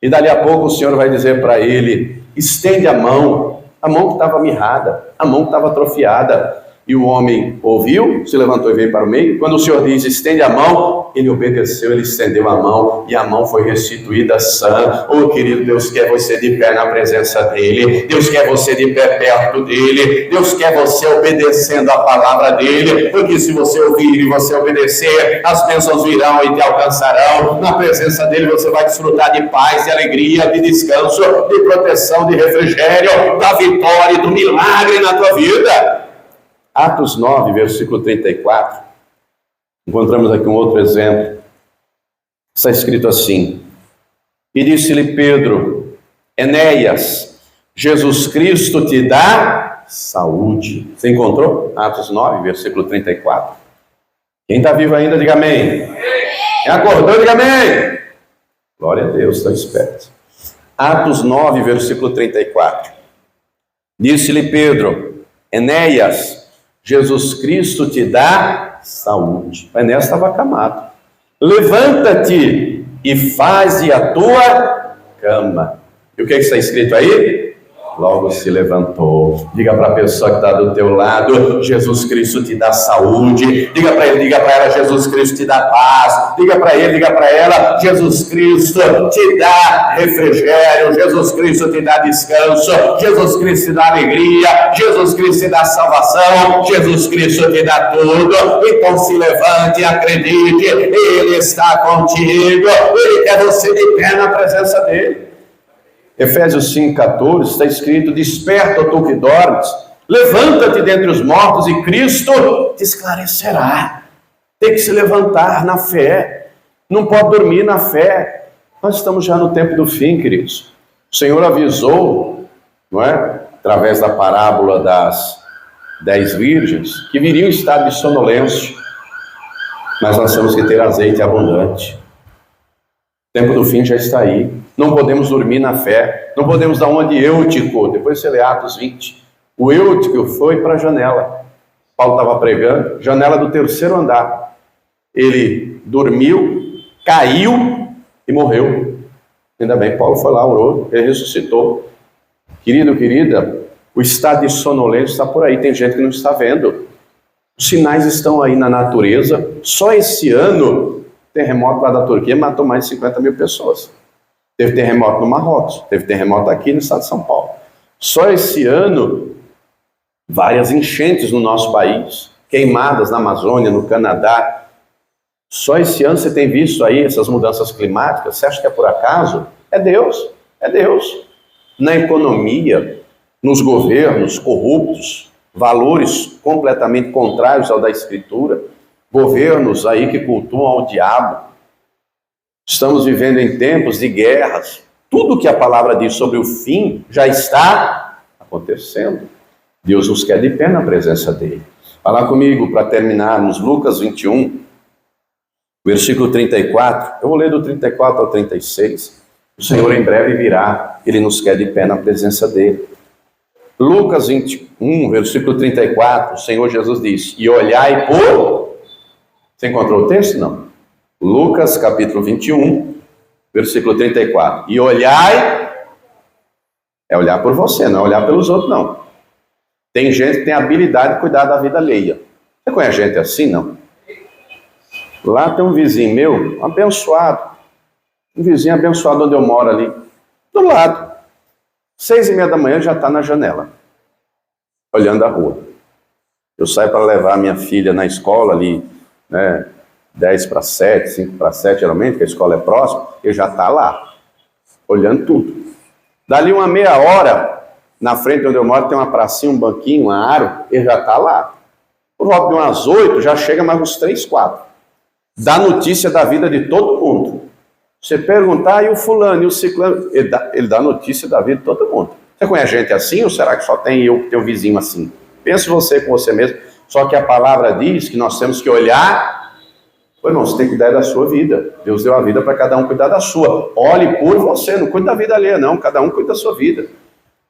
e dali a pouco o Senhor vai dizer para ele: estende a mão que estava mirrada, a mão que estava atrofiada. E o homem ouviu, se levantou e veio para o meio. Quando o Senhor diz: estende a mão, ele obedeceu, ele estendeu a mão, e a mão foi restituída sã. Oh, querido, Deus quer você de pé na presença dele, Deus quer você de pé perto dele, Deus quer você obedecendo a palavra dele, porque se você ouvir e você obedecer, as bênçãos virão e te alcançarão. Na presença dele você vai desfrutar de paz, de alegria, de descanso, de proteção, de refrigério, da vitória e do milagre na tua vida. Atos 9, versículo 34, encontramos aqui um outro exemplo. Está escrito assim: e disse-lhe Pedro: Enéias, Jesus Cristo te dá saúde. Você encontrou? Atos 9, versículo 34. Quem está vivo ainda, diga amém. Quem acordou, diga amém. Glória a Deus, estou esperto. Atos 9, versículo 34. Disse-lhe Pedro: Enéias, Jesus Cristo te dá saúde. O Enéas estava acamado. Levanta-te e faze a tua cama. E o que está escrito aí? Logo se levantou. Diga para a pessoa que está do teu lado: Jesus Cristo te dá saúde. Diga para ele, diga para ela: Jesus Cristo te dá paz. Diga para ele, diga para ela: Jesus Cristo te dá refrigério. Jesus Cristo te dá descanso. Jesus Cristo te dá alegria. Jesus Cristo te dá salvação. Jesus Cristo te dá tudo. Então se levante e acredite: Ele está contigo. Ele quer você de pé na presença dele. Efésios 5,14 está escrito: desperta, tu que dormes, levanta-te dentre os mortos e Cristo te esclarecerá. Tem que se levantar na fé, não pode dormir na fé. Nós estamos já no tempo do fim, queridos. O Senhor avisou, não é? Através da parábola das 10 virgens, que viria um estado de sonolência, mas nós temos que ter azeite abundante. O tempo do fim já está aí. Não podemos dormir na fé. Não podemos dar uma de Eutico. Depois você lê Atos 20. O Eutico foi para a janela. Paulo estava pregando, janela do 3º andar. Ele dormiu, caiu e morreu. Ainda bem, Paulo foi lá, orou, ele ressuscitou. Querido, querida, o estado de sonolência está por aí. Tem gente que não está vendo. Os sinais estão aí na natureza. Só esse ano, terremoto lá da Turquia matou mais de 50 mil pessoas. Teve terremoto no Marrocos, teve terremoto aqui no estado de São Paulo. Só esse ano, várias enchentes no nosso país, queimadas na Amazônia, no Canadá. Só esse ano você tem visto aí essas mudanças climáticas. Você acha que é por acaso? É Deus, é Deus. Na economia, nos governos corruptos, valores completamente contrários ao da Escritura, governos aí que cultuam ao diabo. Estamos vivendo em tempos de guerras. Tudo que a palavra diz sobre o fim já está acontecendo. Deus nos quer de pé na presença dele. Fala comigo para terminarmos, Lucas 21, versículo 34. Eu vou ler do 34 ao 36. O Senhor em breve virá, ele nos quer de pé na presença dele. Lucas 21, versículo 34, o Senhor Jesus diz: e olhai por... Você encontrou o texto? Não. Lucas capítulo 21, versículo 34. E olhai... É olhar por você, não é olhar pelos outros, não. Tem gente que tem a habilidade de cuidar da vida alheia. Você conhece gente assim, não? Lá tem um vizinho meu, abençoado. Um vizinho abençoado onde eu moro ali. Do lado. 6:30 da manhã já está na janela. Olhando a rua. Eu saio para levar a minha filha na escola ali, né? 10 para 7, 5 para 7, geralmente, que a escola é próxima. Ele já está lá. Olhando tudo. Dali uma meia hora, na frente onde eu moro, tem uma pracinha, um banquinho, uma árvore. Ele já está lá. Por volta de umas 8, já chega mais uns 3, 4. Dá notícia da vida de todo mundo. Você perguntar, e o fulano, e o ciclano, ele dá notícia da vida de todo mundo. Você conhece gente assim, ou será que só tem eu que tenho um vizinho assim? Pense você com você mesmo. Só que a palavra diz que nós temos que olhar. Pô, irmão, você tem que cuidar da sua vida. Deus deu a vida para cada um cuidar da sua. Olhe por você, não cuide da vida alheia, não. Cada um cuida da sua vida.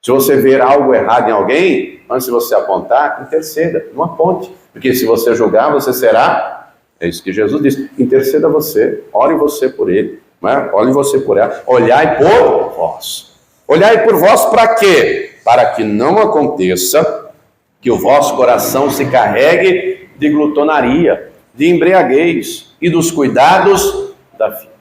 Se você ver algo errado em alguém, antes de você apontar, interceda, não aponte. Porque se você julgar, você será... É isso que Jesus disse. Interceda você, ore você por ele. Olhe você por ela, olhai por vós. Olhai por vós para quê? Para que não aconteça que o vosso coração se carregue de glutonaria, de embriaguez e dos cuidados da vida.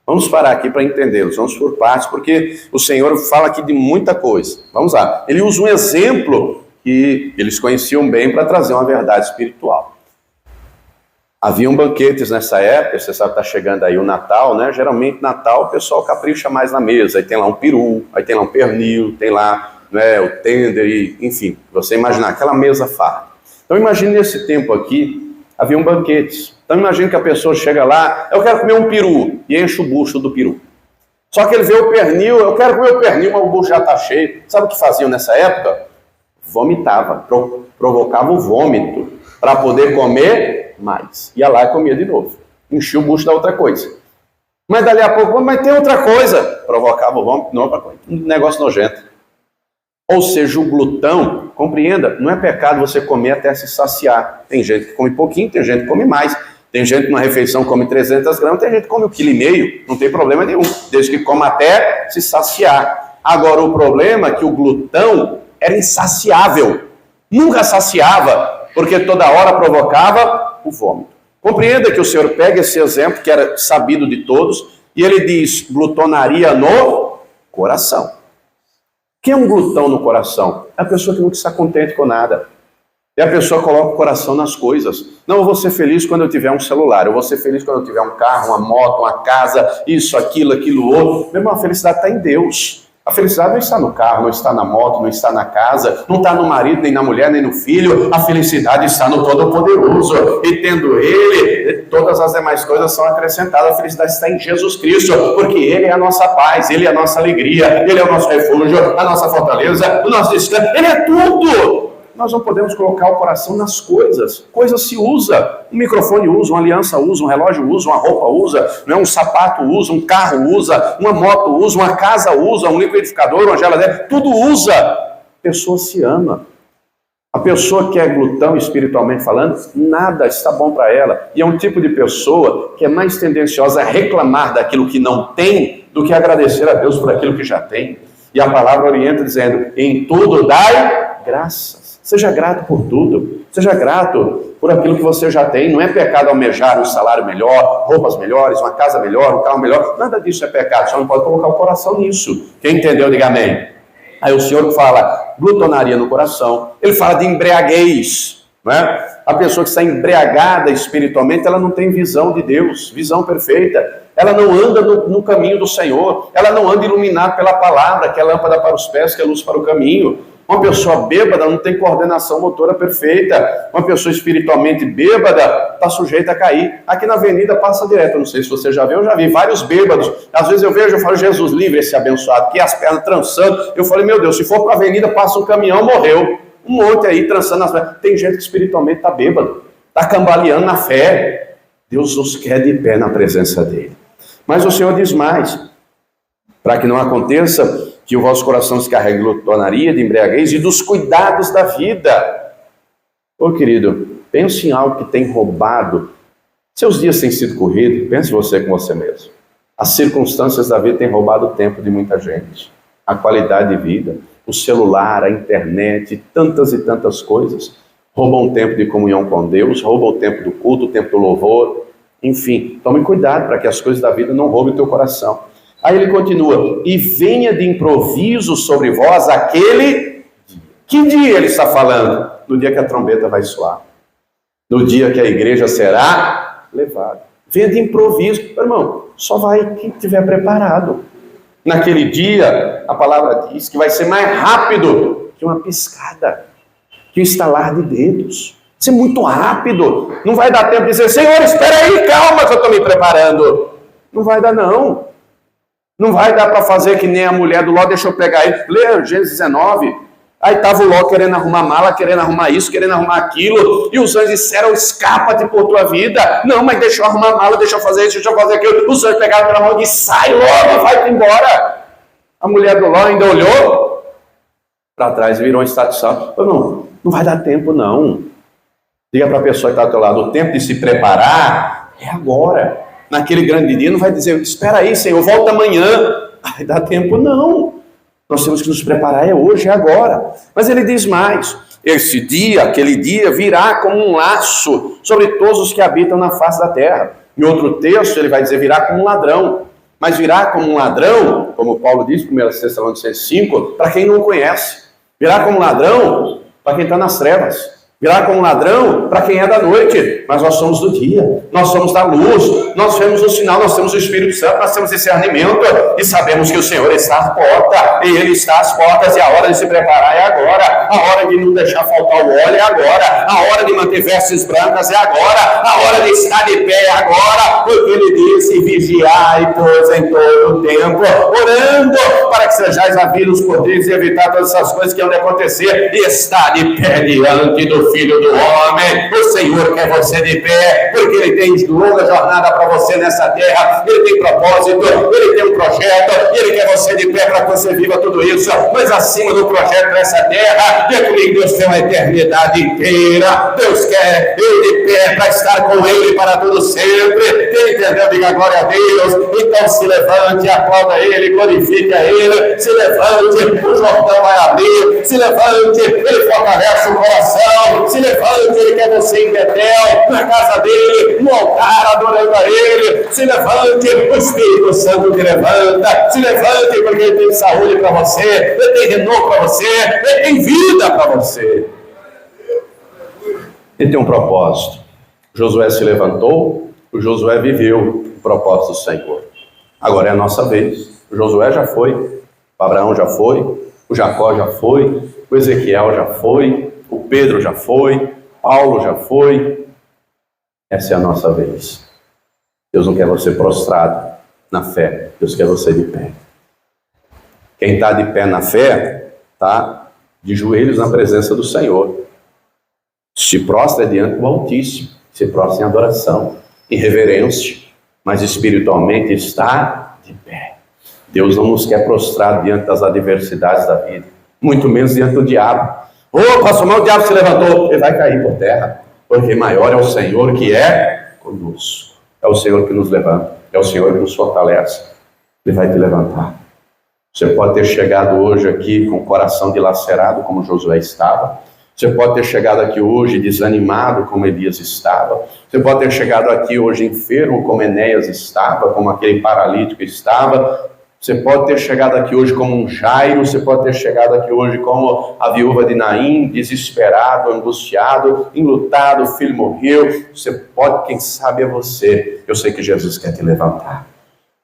Vamos parar aqui para entendê-los, vamos por partes, porque o Senhor fala aqui de muita coisa. Vamos lá, ele usa um exemplo que eles conheciam bem para trazer uma verdade espiritual. Haviam banquetes nessa época, você sabe que está chegando aí o Natal, né? Geralmente Natal o pessoal capricha mais na mesa, aí tem lá um peru, aí tem lá um pernil, tem lá, né, o tender, e, enfim, você imaginar aquela mesa farta. Então imagine nesse tempo aqui, haviam banquetes. Então imagine que a pessoa chega lá, eu quero comer um peru, e enche o bucho do peru. Só que ele vê o pernil, eu quero comer o pernil, mas o bucho já está cheio. Sabe o que faziam nessa época? Vomitava, provocava o vômito, para poder comer mais. Ia lá e comia de novo. Enchia o bucho da outra coisa. Mas dali a pouco, mas tem outra coisa. Provocava o vômito, não, um negócio nojento. Ou seja, o glutão, compreenda, não é pecado você comer até se saciar. Tem gente que come pouquinho, tem gente que come mais. Tem gente que numa refeição come 300 gramas, tem gente que come 1,5 kg, não tem problema nenhum, desde que coma até se saciar. Agora, o problema é que o glutão era insaciável. Nunca saciava, porque toda hora provocava o vômito. Compreenda que o Senhor pega esse exemplo, que era sabido de todos, e ele diz, glutonaria no coração. Quem é um glutão no coração? É a pessoa que nunca está contente com nada. É a pessoa que coloca o coração nas coisas. Não, eu vou ser feliz quando eu tiver um celular, eu vou ser feliz quando eu tiver um carro, uma moto, uma casa, isso, aquilo, aquilo outro. Meu irmão, a felicidade está em Deus. A felicidade não está no carro, não está na moto, não está na casa, não está no marido, nem na mulher, nem no filho. A felicidade está no Todo-Poderoso. E tendo Ele, todas as demais coisas são acrescentadas. A felicidade está em Jesus Cristo, porque Ele é a nossa paz, Ele é a nossa alegria, Ele é o nosso refúgio, a nossa fortaleza, o nosso descanso. Ele é tudo. Nós não podemos colocar o coração nas coisas. Coisa se usa. Um microfone usa, uma aliança usa, um relógio usa, uma roupa usa, um sapato usa, um carro usa, uma moto usa, uma casa usa, um liquidificador, uma geladeira, tudo usa. A pessoa se ama. A pessoa que é glutão espiritualmente falando, nada está bom para ela. E é um tipo de pessoa que é mais tendenciosa a reclamar daquilo que não tem do que agradecer a Deus por aquilo que já tem. E a palavra orienta dizendo, em tudo dai graças. Seja grato por tudo. Seja grato por aquilo que você já tem. Não é pecado almejar um salário melhor, roupas melhores, uma casa melhor, um carro melhor. Nada disso é pecado. Só não pode colocar o coração nisso. Quem entendeu, diga amém. Aí o Senhor fala glutonaria no coração. Ele fala de embriaguez. Né? A pessoa que está embriagada espiritualmente, ela não tem visão de Deus, visão perfeita. Ela não anda no caminho do Senhor. Ela não anda iluminada pela palavra, que é lâmpada para os pés, que é luz para o caminho. Uma pessoa bêbada não tem coordenação motora perfeita. Uma pessoa espiritualmente bêbada está sujeita a cair. Aqui na avenida passa direto, não sei se você já viu, eu já vi vários bêbados. Às vezes eu vejo, eu falo, Jesus, livre esse abençoado, que as pernas trançando. Eu falei, meu Deus, se for para a avenida, passa um caminhão, morreu. Um monte aí, trançando as pernas. Tem gente que espiritualmente está bêbado, está cambaleando na fé. Deus os quer de pé na presença dele. Mas o Senhor diz mais, para que não aconteça que o vosso coração se carregue de glutonaria, de embriaguez e dos cuidados da vida. Ô querido, pense em algo que tem roubado. Seus dias têm sido corridos, pense você com você mesmo. As circunstâncias da vida têm roubado o tempo de muita gente. A qualidade de vida, o celular, a internet, tantas e tantas coisas. Roubam o tempo de comunhão com Deus, roubam o tempo do culto, o tempo do louvor. Enfim, tome cuidado para que as coisas da vida não roubem o teu coração. Aí ele continua, e venha de improviso sobre vós aquele dia. Que dia ele está falando? No dia que a trombeta vai soar. No dia que a igreja será levada. Venha de improviso. Meu irmão, só vai quem estiver preparado. Naquele dia, a palavra diz que vai ser mais rápido que uma piscada, que um estalar de dedos. Vai ser muito rápido. Não vai dar tempo de dizer, Senhor, espera aí, calma que eu estou me preparando. Não vai dar não. Não vai dar para fazer que nem a mulher do Ló, deixa eu pegar ele. Lê Gênesis 19. Aí estava o Ló querendo arrumar mala, querendo arrumar isso, querendo arrumar aquilo. E os anjos disseram, escapa-te por tua vida. Não, mas deixa eu arrumar mala, deixa eu fazer isso, deixa eu fazer aquilo. Os anjos pegaram pela mão e disseram, sai logo, vai embora. A mulher do Ló ainda olhou para trás e virou um estado de sal. Não vai dar tempo não. Diga para a pessoa que está ao teu lado, o tempo de se preparar é agora. Naquele grande dia, não vai dizer, espera aí, Senhor, volta amanhã. Vai dar tempo, não. Nós temos que nos preparar, é hoje, é agora. Mas ele diz mais, esse dia, aquele dia, virá como um laço sobre todos os que habitam na face da terra. Em outro texto, ele vai dizer, virá como um ladrão. Mas virá como um ladrão, como Paulo diz, 1 Tessalonicenses 5, para quem não o conhece. Virá como um ladrão para quem está nas trevas. Virá como um ladrão para quem é da noite, mas nós somos do dia, nós somos da luz, nós temos o sinal, nós temos o Espírito Santo, nós temos discernimento e sabemos que o Senhor está à porta, e Ele está às portas, e a hora de se preparar é agora, a hora de não deixar faltar o óleo é agora, a hora de manter vestes brancas é agora, a hora de estar de pé é agora, porque Ele disse, vigiai-vos em todo o tempo, orando para que sejais havidos os poderes e evitar todas essas coisas que vão acontecer, e estar de pé diante do Filho do Homem. O Senhor quer você de pé, porque Ele tem longa jornada para você nessa terra, Ele tem propósito, Ele tem um projeto, e Ele quer você de pé para que você viva tudo isso, mas acima do projeto dessa terra, Deus comigo, Deus tem uma eternidade inteira, Deus quer eu de pé para estar com Ele para tudo sempre. Quem entendeu, diga glória a Deus. Então se levante, aplauda Ele, glorifique a Ele, se levante, o Jordão vai abrir, se levante, Ele fortalece o coração, se levante, Ele quer você em Betel, na casa dele, no altar, adorando a Ele, se levante, o Espírito Santo te levanta, se levante, porque Ele tem saúde para você, Ele tem renovo para você, Ele tem vida para você. Ele tem um propósito. Josué se levantou, o Josué viveu o propósito do Senhor. Agora é a nossa vez. O Josué já foi, O Abraão já foi, o Jacó já foi, o Ezequiel já foi, o Pedro já foi, Paulo já foi. Essa é a nossa vez. Deus não quer você prostrado na fé, Deus quer você de pé. Quem está de pé na fé, está de joelhos na presença do Senhor. Se prostra diante do Altíssimo, se prostra em adoração, em reverência, mas espiritualmente está de pé. Deus não nos quer prostrar diante das adversidades da vida, muito menos diante do diabo. Pastor, mas o diabo se levantou, ele vai cair por terra, porque maior é o Senhor que é conosco. É o Senhor que nos levanta, é o Senhor que nos fortalece. Ele vai te levantar. Você pode ter chegado hoje aqui com o coração dilacerado, como Josué estava. Você pode ter chegado aqui hoje desanimado, como Elias estava. Você pode ter chegado aqui hoje enfermo, como Enéas estava, como aquele paralítico estava. Você pode ter chegado aqui hoje como um Jairo. Você pode ter chegado aqui hoje como a viúva de Naim, desesperado, angustiado, enlutado, o filho morreu. Você pode, quem sabe é você. Eu sei que Jesus quer te levantar.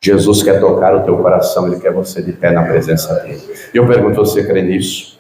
Jesus quer tocar o teu coração, Ele quer você de pé na presença dEle. E eu pergunto, você crê nisso?